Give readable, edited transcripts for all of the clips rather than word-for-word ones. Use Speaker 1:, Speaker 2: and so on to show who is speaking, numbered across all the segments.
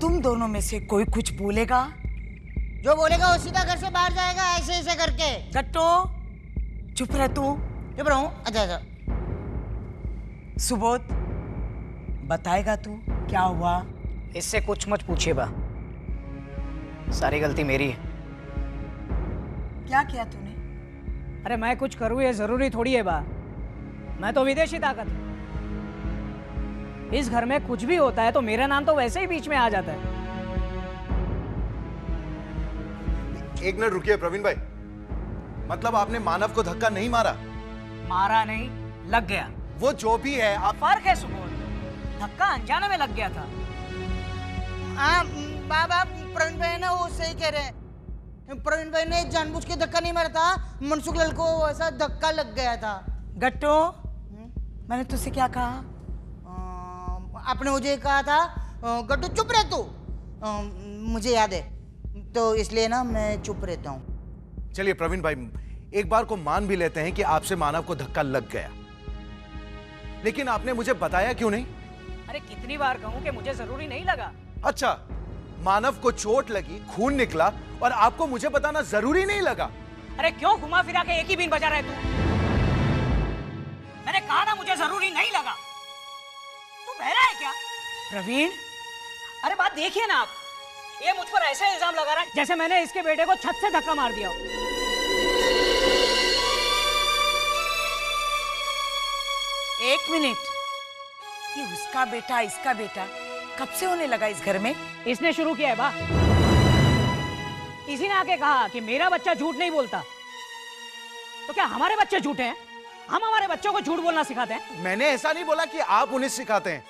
Speaker 1: तुम दोनों में से कोई कुछ बोलेगा?
Speaker 2: जो बोलेगा वो सीधा घर से बाहर जाएगा, ऐसे ऐसे करके।
Speaker 1: गट्टू चुप रह तू।
Speaker 2: चुप रहूं? अच्छा अच्छा।
Speaker 1: सुबोध बताएगा तू क्या हुआ?
Speaker 3: इससे कुछ मत पूछिए बा, सारी गलती मेरी है।
Speaker 1: क्या किया तूने?
Speaker 3: अरे मैं कुछ करूँ ये जरूरी थोड़ी है बा, मैं तो विदेशी ताकत हूँ। इस घर में कुछ भी होता है तो मेरा नाम तो वैसे ही बीच में आ जाता है।
Speaker 4: एक मिनट रुकिए प्रवीण भाई, मतलब आपने मानव को धक्का नहीं मारा?
Speaker 3: मारा नहीं, लग गया।
Speaker 4: वो जो भी है आप।
Speaker 3: फर्क है सुबोध, धक्का अनजाने में लग गया था।
Speaker 2: हाँ बाबा, प्रवीण भाई ना वो सही कह रहे हैं। प्रवीण भाई ने जानबूझ के धक्का नहीं मारा था, मनसुख लाल को ऐसा धक्का लग गया था।
Speaker 1: गट्टू मैंने तुझसे क्या कहा?
Speaker 2: आपने मुझे कहा था गट्टू चुप रह तू। मुझे याद है, तो इसलिए ना मैं चुप रहता हूँ।
Speaker 4: चलिए प्रवीण भाई, एक बार को मान भी लेते हैं कि आपसे मानव को धक्का लग गया, लेकिन आपने मुझे बताया क्यों नहीं?
Speaker 3: अरे कितनी बार कहूँ कि मुझे जरूरी नहीं लगा।
Speaker 4: अच्छा, मानव को चोट लगी, खून निकला और आपको मुझे बताना जरूरी नहीं लगा?
Speaker 3: अरे क्यों घुमा फिरा के एक ही बीन बजा रहे तू? मैंने कहा ना मुझे जरूरी नहीं लगा। तू बहरा है क्या
Speaker 1: प्रवीण?
Speaker 3: अरे बात देखिए ना आप, ये मुझ पर ऐसा इल्जाम लगा रहा है जैसे मैंने इसके बेटे को छत से धक्का मार दिया हो।
Speaker 1: एक मिनट, ये उसका बेटा इसका बेटा कब से होने लगा इस घर में?
Speaker 3: इसने शुरू किया है बा। इसी ने आके कहा कि मेरा बच्चा झूठ नहीं बोलता। तो क्या हमारे बच्चे झूठे हैं? हम हमारे बच्चों को झूठ बोलना सिखाते हैं?
Speaker 4: मैंने ऐसा नहीं बोला कि आप उन्हें सिखाते हैं,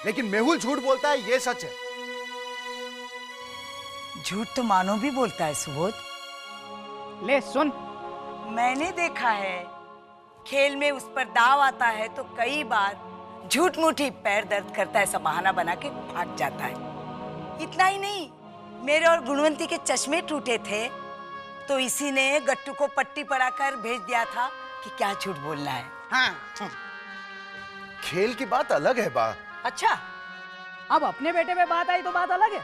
Speaker 4: लेकिन मेहुल झूठ बोलता है, ये सच है।
Speaker 1: झूठ तो मानो भी बोलता है सुबोध।
Speaker 3: ले सुन,
Speaker 1: मैंने देखा है खेल में उस पर दाव आता है तो कई बार झूठ मूठ ही पैर दर्द करता है, ऐसा बहाना बना के भाग जाता है। इतना ही नहीं, मेरे और गुणवंती के चश्मे टूटे थे तो इसी ने गट्टू को पट्टी पड़ाकर भेज दिया था कि क्या झूठ बोलना है।
Speaker 2: हाँ
Speaker 4: खेल की बात अलग है बा।
Speaker 3: अच्छा अब अपने बेटे पे बात आई तो बात अलग है।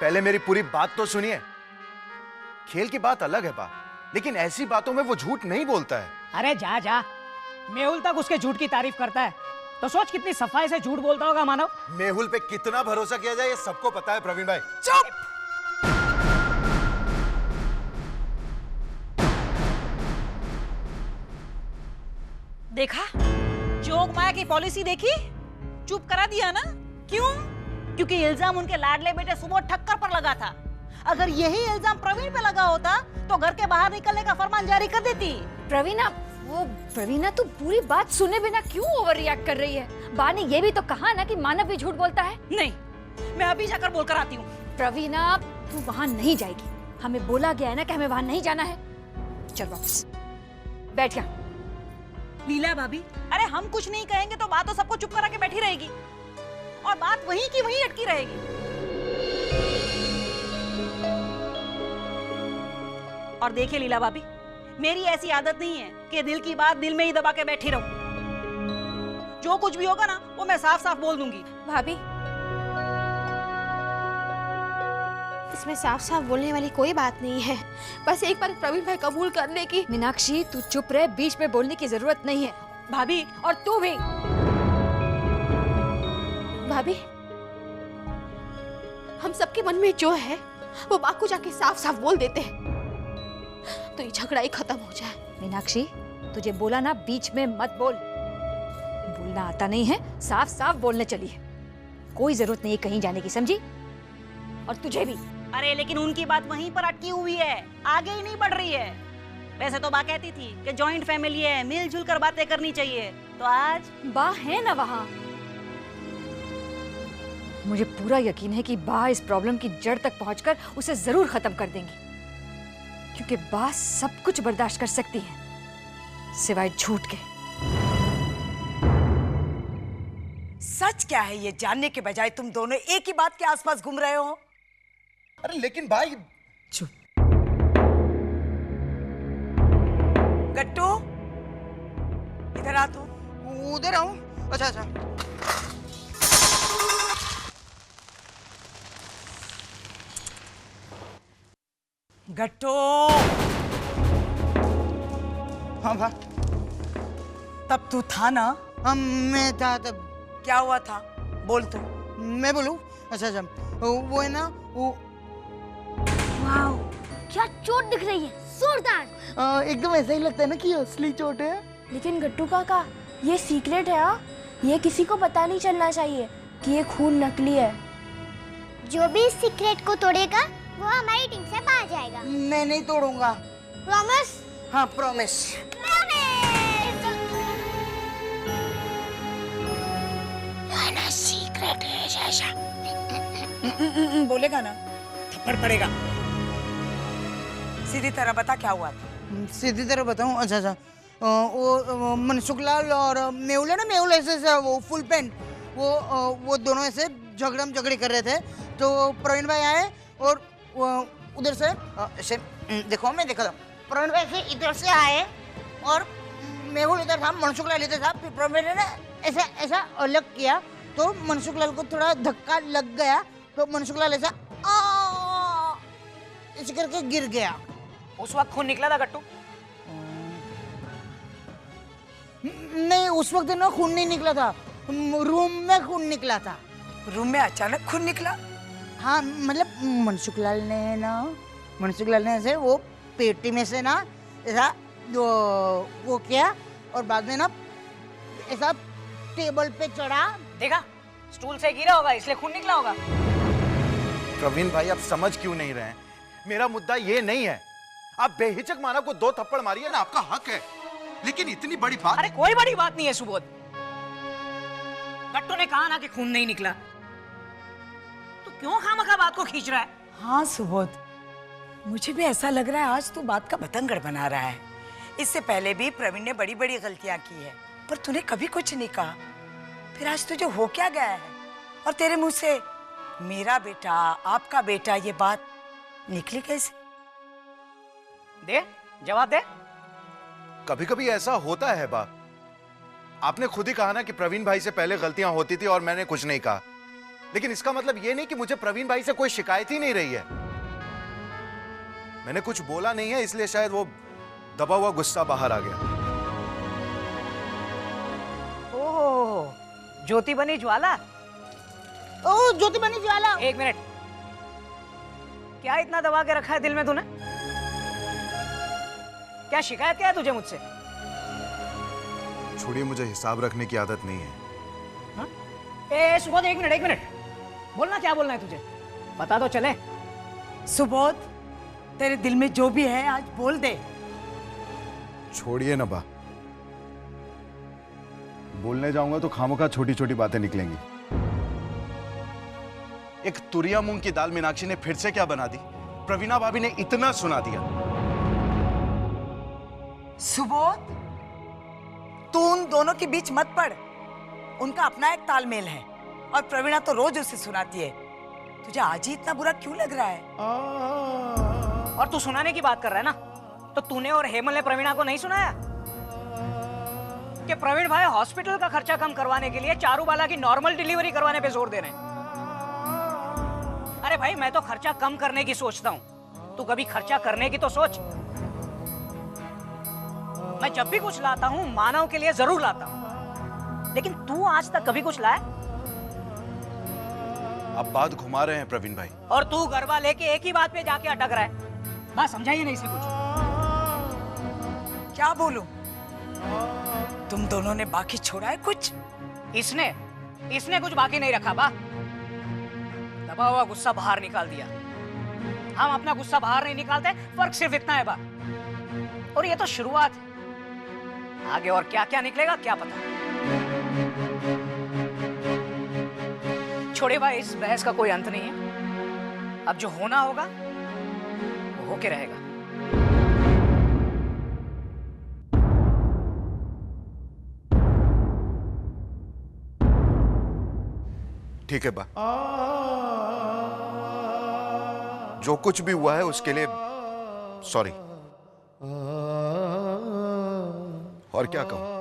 Speaker 4: पहले मेरी पूरी बात तो सुनिए। खेल की बात अलग है बा, लेकिन ऐसी बातों में वो झूठ नहीं बोलता है।
Speaker 3: अरे जा जा, मेहुल तक उसके झूठ की तारीफ करता है, तो सोच कितनी सफाई से झूठ बोलता होगा मानव।
Speaker 4: मेहुल पे कितना भरोसा किया जाए ये सबको पता है प्रवीण भाई।
Speaker 1: चुप!
Speaker 5: देखा, जोग माया की पॉलिसी देखी, चुप करा दिया ना। क्यों? क्योंकि इल्जाम उनके लाडले बेटे सुबोध ठक्कर पर लगा था। अगर यही इल्जाम प्रवीण पे लगा होता तो घर के बाहर निकलने का फरमान जारी कर देती।
Speaker 6: प्रवीणा तू पूरी बात सुने बिना क्यों ओवर रिएक्ट कर रही है? बा ने ये भी तो कहा ना कि मानव भी झूठ बोलता है।
Speaker 5: नहीं, मैं अभी जाकर बोलकर आती हूँ।
Speaker 6: प्रवीणा तू वहाँ नहीं जाएगी, हमें बोला गया है ना कि हमें वहाँ नहीं जाना है। चल वापस बैठ जा।
Speaker 5: लीला भाभी, अरे हम कुछ नहीं कहेंगे तो बात तो सबको चुप करा के बैठी रहेगी और बात वहीं की वहीं अटकी रहेगी। और देखिए लीला भाभी, मेरी ऐसी आदत नहीं है कि दिल की बात दिल में ही दबा के बैठी रहूं। जो कुछ भी होगा ना वो मैं साफ साफ बोल दूंगी।
Speaker 7: भाभी, इसमें साफ साफ बोलने वाली कोई बात नहीं है। बस एक बार प्रवीण भाई कबूल कर ले कि।
Speaker 6: मीनाक्षी तू चुप रहे, बीच में बोलने की जरूरत नहीं है।
Speaker 5: भाभी,
Speaker 6: और तू भी।
Speaker 7: भाभी, हम सबके मन में जो है वो बात को जाके साफ साफ बोल देते हैं तो ये झगड़ा ही खत्म हो जाए।
Speaker 6: मीनाक्षी तुझे बोला ना बीच में मत बोल। बोलना आता नहीं है, साफ साफ बोलने चली है। कोई जरूरत नहीं है कहीं जाने की, समझी? और तुझे भी।
Speaker 5: अरे लेकिन उनकी बात वहीं पर अटकी हुई है, आगे ही नहीं बढ़ रही है। वैसे तो बा कहती थी कि जॉइंट फैमिली है, मिलजुल कर बातें करनी चाहिए, तो आज
Speaker 6: बा है ना वहाँ। मुझे पूरा यकीन है कि बा इस प्रॉब्लम की जड़ तक पहुंचकर उसे जरूर खत्म कर देंगी, क्योंकि बा सब कुछ बर्दाश्त कर सकती है सिवाय झूठ के।
Speaker 1: सच क्या है ये जानने के बजाय तुम दोनों एक ही बात के आसपास घूम रहे हो।
Speaker 4: अरे लेकिन भाई।
Speaker 1: चुप। गट्टू इधर आ। तू
Speaker 2: उधर आऊं? अच्छा अच्छा।
Speaker 1: गट्टू,
Speaker 2: हाँ भा,
Speaker 1: तब तू था ना?
Speaker 2: हम मैं था तब।
Speaker 1: क्या हुआ था? बोल तू।
Speaker 2: मैं बोलूं? अच्छा अच्छा, वो है ना वो
Speaker 8: वाओ, क्या चोट दिख रही है, जोरदार।
Speaker 2: एकदम ऐसा ही लगता है ना कि असली चोट है।
Speaker 8: लेकिन गट्टू काका, ये सीक्रेट है। हाँ, ये किसी को पता नहीं चलना चाहिए कि ये खून नकली है।
Speaker 9: जो भी इस सीक्रेट को तोड़ेगा वो हमारी टीम से बाहर जाएगा।
Speaker 2: मैं नहीं तोड़ूंगा।
Speaker 9: प्रॉमिस?
Speaker 2: हाँ प्रॉमिस।
Speaker 9: सीक्रेट है जैसा।
Speaker 1: बोलेगा ना, थप्पड़ पड़ेगा। सीधी तरह बता क्या हुआ था?
Speaker 2: सीधी तरह बताऊं? अच्छा अच्छा, वो मनसुखलाल और मेहुल है ना, मेहुल ऐसे वो फुल पैंट, वो दोनों ऐसे झगड़े कर रहे थे। तो प्रवीण भाई आए और उधर से ऐसे देखो, मैं देखा था प्रवीण भाई से इधर से आए और मेहुल इधर था, मनसुखलाल इधर था। फिर प्रवीण ने ऐसा ऐसा अलग किया तो मनसुखलाल को थोड़ा धक्का लग गया, तो मनसुखलाल ऐसा ऐसे करके गिर गया।
Speaker 3: उस वक्त खून निकला था गट्टू?
Speaker 2: नहीं, उस वक्त ना खून नहीं निकला था, रूम में खून निकला था।
Speaker 1: रूम में अचानक खून निकला?
Speaker 2: हाँ, मतलब मनसुखलाल ने ऐसे वो पेटी में से ना ऐसा वो किया और बाद में ना ऐसा टेबल पे चढ़ा।
Speaker 3: देखा, स्टूल से गिरा होगा इसलिए खून निकला होगा।
Speaker 4: प्रवीण भाई, आप समझ क्यों नहीं रहे हैं? मेरा मुद्दा ये नहीं है। आप बेहिचक मानव को 2 थप्पड़ मारिए ना, आपका हक है, लेकिन इतनी बड़ी बात।
Speaker 3: अरे कोई बड़ी बात नहीं है सुबोध। गट्टू ने कहा ना कि खून नहीं निकला, तो क्यों खामखा बात को खींच रहा है?
Speaker 1: हाँ सुबोध, मुझे भी ऐसा लग रहा है आज तू बात का बतंगड़ बना रहा है। इससे पहले भी प्रवीण ने बड़ी बड़ी गलतियां की है, पर तूने कभी कुछ नहीं कहा। फिर आज तुझे हो क्या गया है? और तेरे मुंह से मेरा बेटा, आपका बेटा, ये बात निकली कैसे?
Speaker 3: दे जवाब दे।
Speaker 4: कभी कभी ऐसा होता है बा। आपने खुद ही कहा ना कि प्रवीण भाई से पहले गलतियां होती थी और मैंने कुछ नहीं कहा, लेकिन इसका मतलब ये नहीं कि मुझे प्रवीण भाई से कोई शिकायत ही नहीं रही है। मैंने कुछ बोला नहीं है, इसलिए शायद वो दबा हुआ गुस्सा बाहर आ गया।
Speaker 3: ओह, ज्योति बनी ज्वाला।
Speaker 2: ओ ज्योति बनी ज्वाला।
Speaker 3: एक मिनट, क्या इतना दबा के रखा है दिल में तूने? क्या शिकायत क्या है तुझे मुझसे?
Speaker 4: छोड़िए, मुझे हिसाब रखने की आदत नहीं है।
Speaker 3: हाँ? ए सुबोध, एक मिनट, बोलना, क्या बोलना है तुझे? बता तो चले।
Speaker 1: सुबोध, तेरे दिल में जो भी है आज बोल दे।
Speaker 4: छोड़िए ना बा, बोलने जाऊंगा तो खामोखा छोटी छोटी बातें निकलेंगी। एक तुरिया मूंग की दाल मीनाक्षी ने फिर से क्या बना दी? प्रवीणा भाभी ने इतना सुना दिया।
Speaker 1: सुबोध, तू उन दोनों के बीच मत पड़। उनका अपना एक तालमेल है और प्रवीणा तो रोज उसे सुनाती है। तुझे आज ही इतना बुरा क्यों लग रहा है?
Speaker 3: और तू सुनाने की बात कर रहा है ना, तो तूने और हेमल ने प्रवीणा को नहीं सुनाया कि प्रवीण भाई हॉस्पिटल का खर्चा कम करवाने के लिए चारूबाला की नॉर्मल डिलीवरी करवाने पे जोर दे रहे हैं? अरे भाई, मैं तो खर्चा कम करने की सोचता हूं, तू कभी खर्चा करने की तो सोच। मैं जब भी कुछ लाता हूं मानव के लिए जरूर लाता हूं, लेकिन तू आज तक कभी कुछ लाया?
Speaker 4: अब बात घुमा रहे हैं प्रवीण भाई।
Speaker 3: और तू गरबा लेके एक ही बात पे जाके अटक रहा है। बात समझाइए नहीं इसे कुछ।
Speaker 1: क्या बोलूं? तुम दोनों ने बाकी छोड़ा है कुछ?
Speaker 3: इसने कुछ बाकी नहीं रखा बा। दबा हुआ गुस्सा बाहर निकाल दिया। हम अपना गुस्सा बाहर नहीं निकालते, फर्क सिर्फ इतना है बा। और ये तो शुरुआत है, आगे और क्या क्या निकलेगा क्या पता। छोड़े भाई, इस बहस का कोई अंत नहीं है। अब जो होना होगा वो होके रहेगा।
Speaker 4: ठीक है बा, जो कुछ भी हुआ है उसके लिए सॉरी। और क्या कहूं?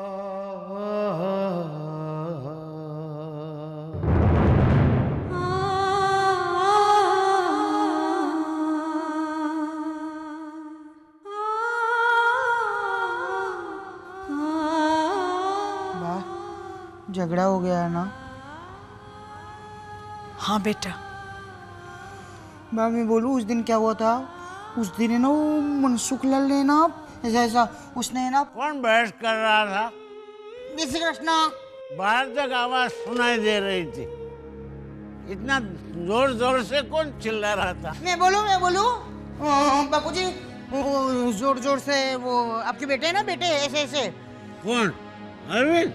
Speaker 2: झगड़ा हो गया है ना?
Speaker 1: हाँ बेटा।
Speaker 2: मैं बोलूँ उस दिन क्या हुआ था? उस दिन है ना वो मनसुख लाल ने ना ऐसा ऐसा उसने ना
Speaker 10: कौन बहस कर रहा था?
Speaker 2: श्री कृष्णा।
Speaker 10: बाहर तक आवाज सुनाई दे रही थी। इतना जोर जोर से कौन चिल्ला रहा था?
Speaker 2: मैं बोलूँ बापूजी, जोर जोर से वो आपके बेटे है ना, बेटे ऐसे ऐसे।
Speaker 10: कौन? अरविंद?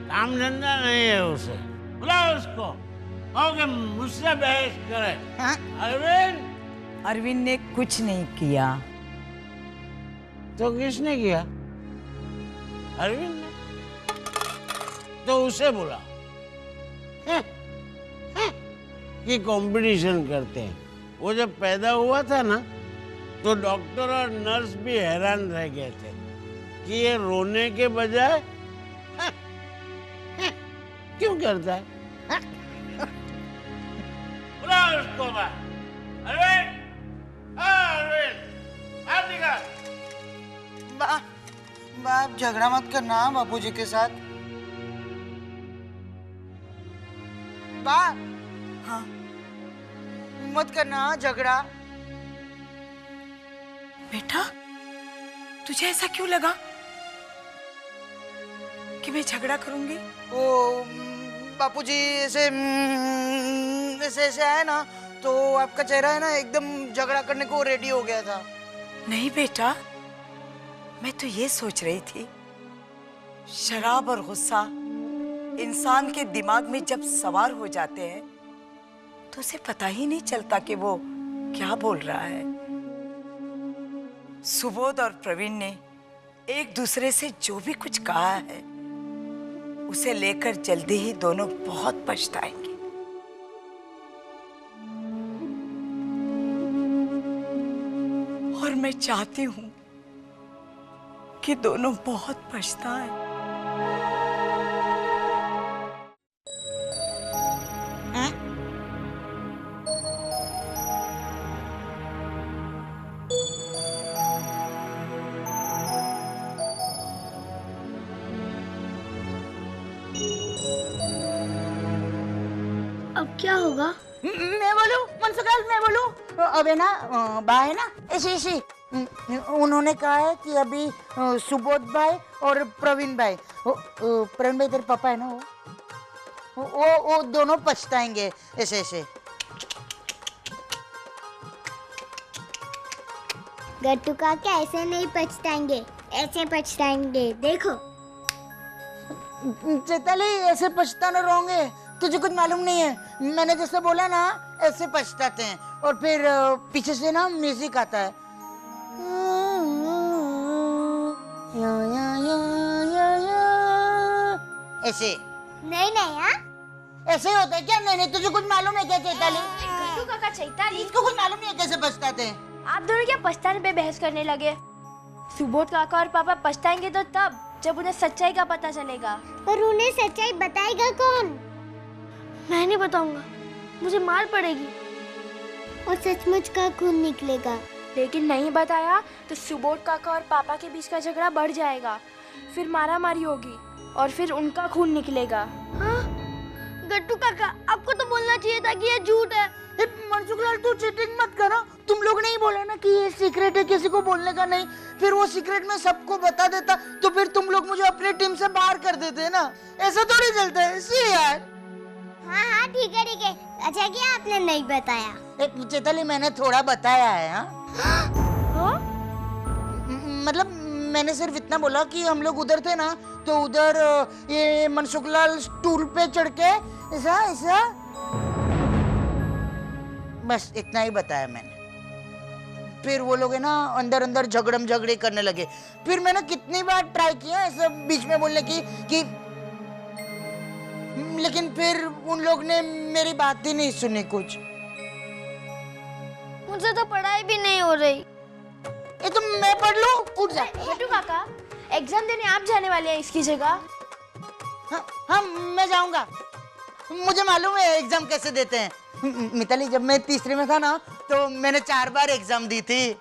Speaker 10: काम धंधा नहीं है उसे, बुलाओ उसको। ओके, मुझसे बहस करे।
Speaker 2: हाँ?
Speaker 10: अरविंद?
Speaker 1: अरविंद ने कुछ नहीं किया।
Speaker 10: तो किसने किया? अरविंद ने। तो उसे बुला। ये कंपटीशन करते हैं। वो जब पैदा हुआ था ना, तो डॉक्टर और नर्स भी हैरान रह गए थे कि ये रोने के बजाय क्यों करता है। बुलाओ उसको बाहर। अरविंद, अरविंद, बाहर निकल।
Speaker 2: आप झगड़ा मत करना बापूजी के साथ। हाँ, मत करना झगड़ा।
Speaker 1: बेटा, तुझे ऐसा क्यों लगा कि मैं झगड़ा करूंगी?
Speaker 2: वो बापूजी ऐसे ऐसे ऐसे आए ना, तो आपका चेहरा है ना एकदम झगड़ा करने को रेडी हो गया था।
Speaker 1: नहीं बेटा, मैं तो ये सोच रही थी, शराब और गुस्सा इंसान के दिमाग में जब सवार हो जाते हैं तो उसे पता ही नहीं चलता कि वो क्या बोल रहा है। सुबोध और प्रवीण ने एक दूसरे से जो भी कुछ कहा है उसे लेकर जल्दी ही दोनों बहुत पछताएंगे। और मैं चाहती हूं कि दोनों बहुत पछताएं।
Speaker 9: अब क्या होगा?
Speaker 2: मैं बोलूं मनसुखाल, मैं बोलूं? अब है ना बा है ना ऐसे ऐसे उन्होंने कहा है कि अभी सुबोध भाई और प्रवीण भाई, प्रवीण भाई तेरे पापा है ना, वो दोनों पछताएंगे ऐसे ऐसे।
Speaker 9: गट्टू काका ऐसे नहीं पछताएंगे, ऐसे पछताएंगे, देखो।
Speaker 2: चैताली, ऐसे पछताना रॉन्ग है, तुझे कुछ मालूम नहीं है। मैंने जैसे बोला ना, ऐसे पछताते हैं। और फिर पीछे से ना म्यूजिक आता है, या, या, या, या, या, ऐसे।
Speaker 9: नहीं नहीं, हाँ
Speaker 2: ऐसे होता है क्या? नहीं नहीं, तुझे कुछ मालूम है क्या चैताली?
Speaker 8: गट्टू काका, चैताली,
Speaker 2: इसको कुछ मालूम नहीं है कैसे पछताते हैं।
Speaker 8: आप दोनों क्या पछताने पे बहस करने लगे? सुबोध काका और पापा पछताएंगे तो तब जब उन्हें सच्चाई का पता चलेगा।
Speaker 9: पर उन्हें सच्चाई बताएगा कौन?
Speaker 8: मैं नहीं बताऊंगा, मुझे मार पड़ेगी।
Speaker 9: और सचमुच का खून निकलेगा।
Speaker 8: लेकिन नहीं बताया तो सुबोध काका और पापा के बीच का झगड़ा बढ़ जाएगा, फिर मारामारी होगी और फिर उनका खून निकलेगा।
Speaker 9: हाँ? गट्टू काका, आपको तो बोलना चाहिए था कि ये झूठ है।
Speaker 2: मनसुखलाल, तू चीटिंग मत करो। तुम लोग नहीं बोले ना कि ये सीक्रेट है, किसी को बोलने का नहीं। फिर वो सीक्रेट में सबको बता देता तो फिर तुम लोग मुझे अपनी टीम से बाहर कर देते ना। ऐसा थोड़ी चलता है। सी यार।
Speaker 9: हाँ हाँ, ठीक है ठीक है। अच्छा किया आपने नहीं बताया।
Speaker 2: चैताली, मैंने थोड़ा बताया है। हाँ? मतलब मैंने सिर्फ इतना बोला कि हम लोग उधर थे ना, तो उधर ये मनसुखलाल स्टूल पे चढ़ के ऐसा ऐसा, बस इतना ही बताया मैंने। फिर वो लोग है ना अंदर अंदर झगड़े करने लगे। फिर मैंने कितनी बार ट्राई किया ऐसा बीच में बोलने की, लेकिन फिर उन लोग ने मेरी बात ही नहीं सुनी कुछ।
Speaker 8: मुझसे तो पढ़ाई भी नहीं हो रही।
Speaker 2: ये तो मैं पढ़ लूं? उठ जा।
Speaker 8: गट्टू काका, एग्जाम देने आप जाने वाले हैं इसकी जगह।
Speaker 2: हाँ, मैं जाऊंगा। मुझे मालूम है एग्जाम कैसे देते हैं। मिताली, जब मैं तीसरे में था ना, तो मैंने 4 बार एग्जाम दी थी।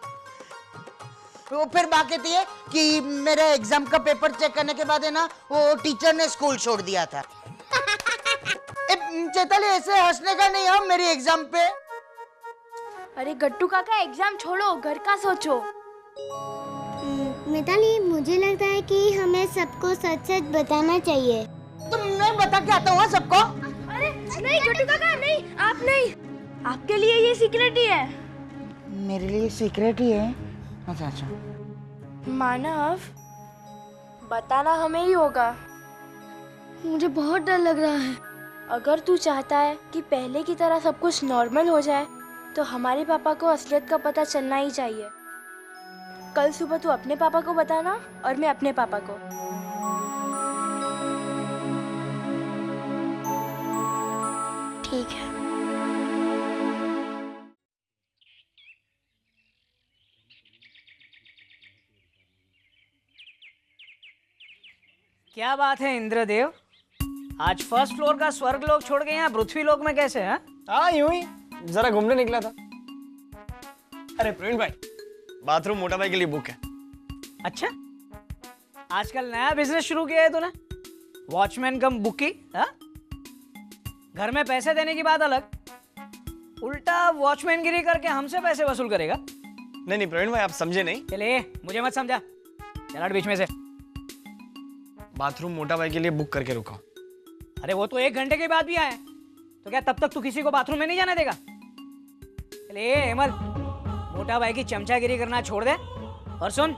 Speaker 2: वो फिर माँ कहती है कि मेरे एग्जाम का पेपर चेक करने के बाद है ना वो टीचर ने स्कूल छोड़ दिया था। चैताली ऐसे हंसने का नहीं है मेरी एग्जाम पे।
Speaker 8: अरे गट्टू काका एग्जाम छोड़ो, घर का सोचो।
Speaker 9: मिताली, मुझे लगता है कि हमें सबको सच सच बताना चाहिए।
Speaker 2: तुम नहीं बता के आता हुआ सबको?
Speaker 8: अरे नहीं गट्टू काका, नहीं, आप नहीं, आपके लिए ये सीक्रेट ही है।
Speaker 2: मेरे लिए सीक्रेट ही है? अच्छा अच्छा।
Speaker 8: मानव, बताना हमें ही होगा। मुझे बहुत डर लग रहा है। अगर तू चाहता है कि पहले की तरह सब कुछ नॉर्मल हो जाए तो हमारे पापा को असलियत का पता चलना ही चाहिए। कल सुबह तू अपने पापा को बताना और मैं अपने पापा को। ठीक है।
Speaker 3: क्या बात है इंद्रदेव, आज फर्स्ट फ्लोर का स्वर्ग लोक छोड़ के यहाँ पृथ्वी लोक में कैसे हैं?
Speaker 11: हाँ यूं ही जरा घूमने निकला था। अरे प्रवीण भाई, बाथरूम मोटा भाई के लिए बुक है।
Speaker 3: अच्छा, आजकल नया बिजनेस शुरू किया है तूने, वॉचमैन कम बुकी। हाँ, घर में पैसे देने की बात अलग, उल्टा वॉचमैनगिरी करके हमसे पैसे वसूल करेगा।
Speaker 11: नहीं प्रवीण भाई, आप समझे नहीं।
Speaker 3: चले, मुझे मत समझा, चल हट बीच में से।
Speaker 11: बाथरूम मोटा भाई के लिए बुक करके रुका।
Speaker 3: अरे वो तो 1 घंटे के बाद भी आए, तो क्या तब तक तू किसी को बाथरूम में नहीं जाने देगा? चले हेमल, मोटा भाई की चमचागिरी करना छोड़ दे और सुन,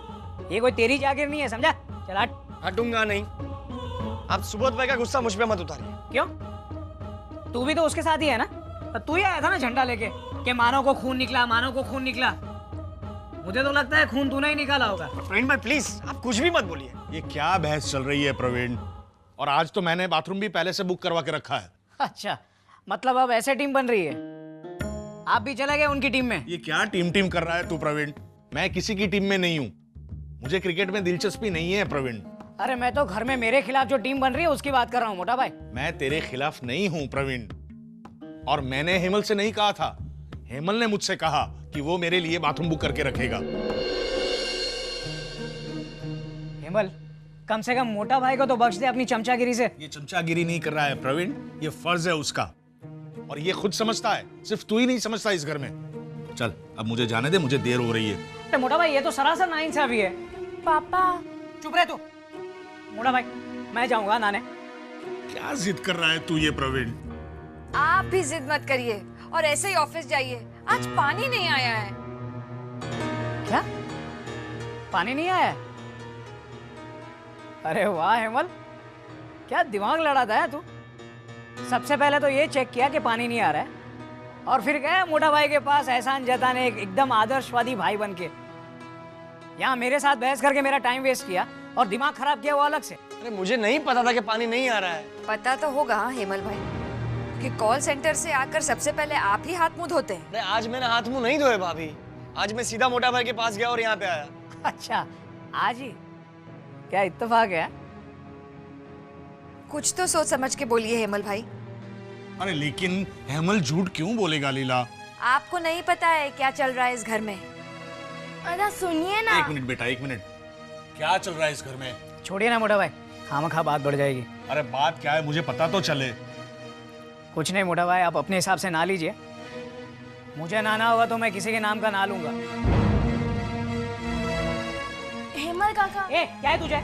Speaker 3: ये कोई तेरी जागीर नहीं है, समझा? चल हट।
Speaker 11: हटूंगा नहीं। आप सुबोध भाई का गुस्सा मुझ पे मत उतारिए।
Speaker 3: क्यों? तू भी तो उसके साथ ही है ना? तू ही आया था ना झंडा लेके कि मानव को खून निकला, मानव को खून निकला। मुझे तो लगता है खून तूने ही निकाला होगा।
Speaker 11: प्रवीण भाई प्लीज, आप कुछ भी मत बोलिए।
Speaker 12: ये क्या बहस चल रही है प्रवीण? और आज तो मैंने बाथरूम भी पहले से बुक करवा के रखा है।
Speaker 3: अच्छा, मतलब अब ऐसे टीम बन रही है? आप भी चले गए उनकी टीम में?
Speaker 12: ये क्या टीम कर रहा है तू प्रवीण? मैं किसी की टीम में नहीं हूँ, मुझे क्रिकेट में दिलचस्पी नहीं है प्रवीण।
Speaker 3: अरे मैं तो घर में मेरे खिलाफ जो टीम बन रही है उसकी बात कर रहा हूँ मोटा भाई।
Speaker 12: मैं तेरे खिलाफ नहीं हूँ प्रवीण, और मैंने हेमल से नहीं कहा था, हेमल ने मुझसे कहा कि वो मेरे लिए बाथरूम बुक करके रखेगा।
Speaker 3: हेमल, कम से कम मोटा भाई को तो बख्श दे अपनी चमचागिरी से।
Speaker 12: ये चमचागिरी नहीं कर रहा है प्रवीण, ये फर्ज है उसका, और ये खुद समझता है, सिर्फ तू ही नहीं समझता इस घर में। चल अब मुझे जाने दे, मुझे देर हो रही है।
Speaker 3: अरे मोटा भाई, ये तो सरासर नाइंसाफी है।
Speaker 8: पापा।
Speaker 3: चुप रह तू। मोटा भाई, मैं जाऊंगा नाने।
Speaker 12: क्या जिद कर रहा है तू ये प्रवीण?
Speaker 6: आप भी जिद मत करिए और ऐसे ही ऑफिस जाइए। आज पानी नहीं आया है।
Speaker 3: क्या? पानी नहीं आया? अरे वाह हेमल, क्या दिमाग लड़ाता है तू। सबसे पहले तो ये चेक किया कि पानी नहीं आ रहा है, और फिर गया मोटा भाई के पास एहसान जताने, एकदम आदर्शवादी भाई बनके। यहाँ मेरे साथ बहस करके मेरा टाइम वेस्ट किया और दिमाग खराब किया वो अलग से।
Speaker 11: अरे मुझे नहीं पता था कि पानी नहीं आ रहा है।
Speaker 6: पता तो होगा हेमल भाई, कि कॉल सेंटर से आकर सबसे पहले आप ही हाथ मुंह धोते हैं।
Speaker 11: अरे आज मैंने हाथ मुंह नहीं धोए भाभी, आज मैं सीधा मोटा भाई के पास गया और यहाँ पे आया।
Speaker 3: अच्छा, आज ही? क्या इत्तेफाक है?
Speaker 6: कुछ तो सोच समझ के बोलिए हेमल भाई।
Speaker 12: अरे लेकिन हेमल झूठ क्यों बोलेगा लीला?
Speaker 6: आपको नहीं पता है क्या चल रहा है इस घर में?
Speaker 8: अरे सुनिए ना।
Speaker 12: 1 मिनट बेटा, 1 मिनट। क्या चल रहा है इस घर में?
Speaker 3: छोड़िए ना मोटा भाई, खामखा बात बढ़ जाएगी।
Speaker 12: अरे बात क्या है, मुझे पता तो चले।
Speaker 3: कुछ नहीं मोटा भाई, आप अपने हिसाब से ना लीजिए। मुझे नाना होगा तो मैं किसी के नाम का ना लूंगा।
Speaker 8: हेमल काका।
Speaker 3: ए, क्या है तुझे?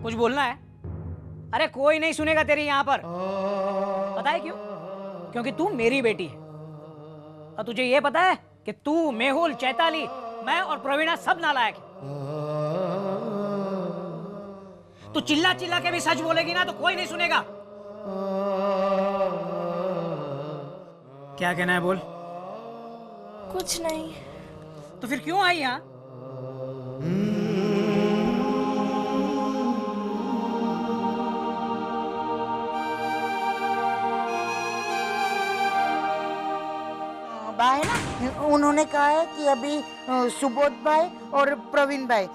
Speaker 3: कुछ बोलना है? अरे कोई नहीं सुनेगा तेरी यहाँ पर। पता है क्यों? क्योंकि तू मेरी बेटी है, और तुझे ये पता है कि तू, मेहुल, चैताली, मैं और प्रवीणा सब नालायक है। तू चिल्ला चिल्ला के भी सच बोलेगी ना तो कोई नहीं सुनेगा। क्या कहना है बोल?
Speaker 8: कुछ नहीं।
Speaker 3: तो फिर क्यों आई यहाँ?
Speaker 2: बा है ना, उन्होंने कहा है कि अभी सुबोध भाई और प्रवीण भाई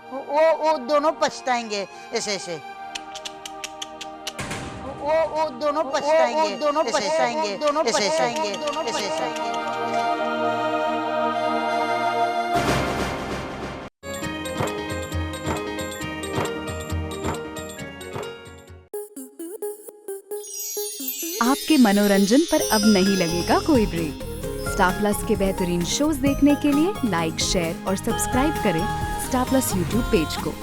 Speaker 2: वो दोनों पछताएंगे ऐसे ऐसे। वो दोनों पछताएंगे, दोनों पछताएंगे, दोनों पछताएंगे, दोनों पछताएंगे।
Speaker 13: के मनोरंजन पर अब नहीं लगेगा कोई ब्रेक। स्टार प्लस के बेहतरीन शोज देखने के लिए लाइक, शेयर और सब्सक्राइब करें स्टार प्लस यूट्यूब पेज को।